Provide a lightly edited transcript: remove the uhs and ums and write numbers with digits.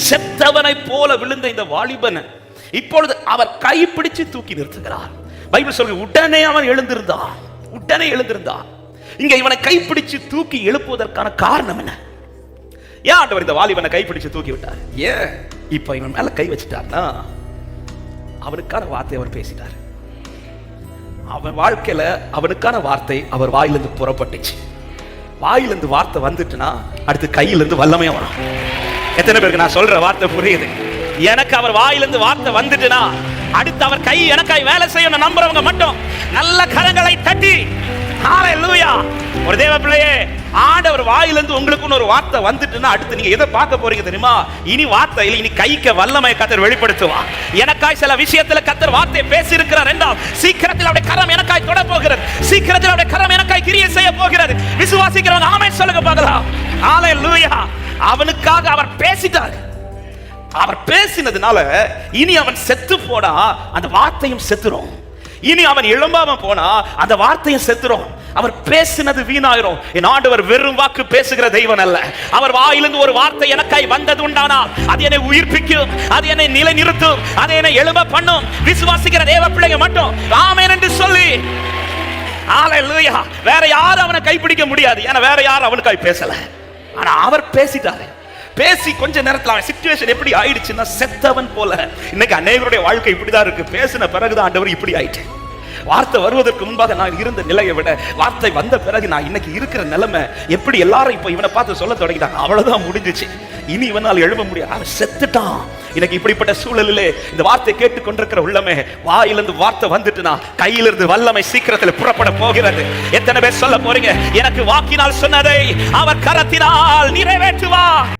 செத்தவனை போல விழுந்த இந்த வாலிபன் இப்பொழுது அவர் கைப்பிடிச்சு தூக்கி நிறுத்துகிறார். பைபிள் சொல்லுங்க, உடனே அவன் எழுந்திருந்தான். இங்க இவனை கைப்பிடிச்சு தூக்கி எழுப்புவதற்கான காரணம் என்ன? ஏன் ஆண்டவர் இந்த வாலிபனை கைப்பிடிச்சு தூக்கி விட்டார்? ஏன் இப்ப இவன் மேல கை வச்சுட்டார்னா அவனுக்கான வார்த்தை அவர் பேசிட்டார். அவன் வாழ்க்கையில அவனுக்கான வார்த்தை அவர் வாயிலிருந்து புறப்பட்டுச்சு. வாயிலிருந்து வார்த்தை வந்துட்டுனா அடுத்து கையிலிருந்து வல்லமையா வரும். எத்தனை பேருக்கு நான் சொல்ற வார்த்தை புரியுது? எனக்கு அவர் வாயிலிருந்து வார்த்தை வந்துட்டுனா அடுத்து அவர் கை எனக்காய் வேலை செய்யணும் நம்புறவங்க மட்டும் நல்ல கரங்களை தட்டி ஹalleluya. ஒரு தேவ பிள்ளையே, ஆண்டவர் வாயிலிருந்து உங்களுக்கு ஒரு வார்த்தை வந்துட்டுனா அடுத்து நீங்க எதை பார்க்க போறீங்க தெரியுமா? இனி வார்த்தை இல்ல, இனி கைக்கு வல்லமையை கர்த்தர் வெளிப்படுத்துவார். எனக்காய் சில விஷயத்துல கர்த்தர் வார்த்தையை பேசி இருக்கிறார் என்றால் சீக்கிரத்தில் அவருடைய கரம் எனக்காய் தொட போகிறது. சீக்கிரத்தில் அவருடைய கரம் எனக்காய் கிரியை செய்ய போகிறது. விசுவாசிக்கிறவங்க ஆமென் சொல்லுங்க பார்க்கலாம். ஹalleluya. அவனுக்காக அவர் பேசிட்டார். அவர் பேசினதுனால இனி அவன் செத்து போனா அந்த வார்த்தையும் செத்துரும். இனி அவன் எழும்பாம போனா அந்த வார்த்தையும் செத்துரும். அவர் பேசினது வீணாயிரும். என் ஆண்டவர் வெறும் வாக்கு பேசுகிற தெய்வம் அல்ல. அவர் வாயிலிருந்து ஒரு வார்த்தை எனக்காய் வந்தது உண்டானால் அது என்னை உயிர்ப்பிக்கும், அது என்னை நிலை நிறுத்தும், அது என்னை எழும்ப பண்ணும். விசுவாசிக்கிற தேவ பிள்ளைங்க மட்டும் ஆமென் என்று சொல்லி ஹalleluya. வேற யாரும் அவனை கைப்பிடிக்க முடியாது. ஏன்னா வேற யாரும் அவனுக்காய் பேசல. ஆனா அவர் பேசிட்டாரு. பேசி கொஞ்ச நேரத்தில் அவன் சிச்சுவேஷன் எப்படி ஆயிடுச்சுன்னா செத்தவன் போல. இன்னைக்கு அநேகருடைய வாழ்க்கை இப்படிதான் இருக்கு. பேசின பிறகுதான் ஆண்டவர் இப்படி ஆயிட்டு. வார்த்தை வருவதற்கு முன்பாக நான் இருந்த நிலையை விட வார்த்தை வந்த பிறகு நான் இன்னைக்கு இருக்கிற நிலைமை எப்படி எல்லாரும் இப்போ இவனை பார்த்து சொல்ல தொடங்கிட்டாங்க. அவ்வளவுதான் முடிஞ்சிச்சு. இனி இவனால் எழும்ப முடியாது. அவன் செத்துட்டான். எனக்கு இப்படிப்பட்ட சூழலிலே இந்த வார்த்தை கேட்டுக்கொண்டிருக்கிற உள்ளமே, வாயிலிருந்து வார்த்தை வந்துட்டுனா கையிலிருந்து வல்லமை சீக்கிரத்தில் புறப்பட போகிறது. எத்தனை பேர் சொல்ல போறீங்க, எனக்கு வாக்கினால் சொன்னதை அவர் கரத்தினால் நிறைவேற்றுவார்?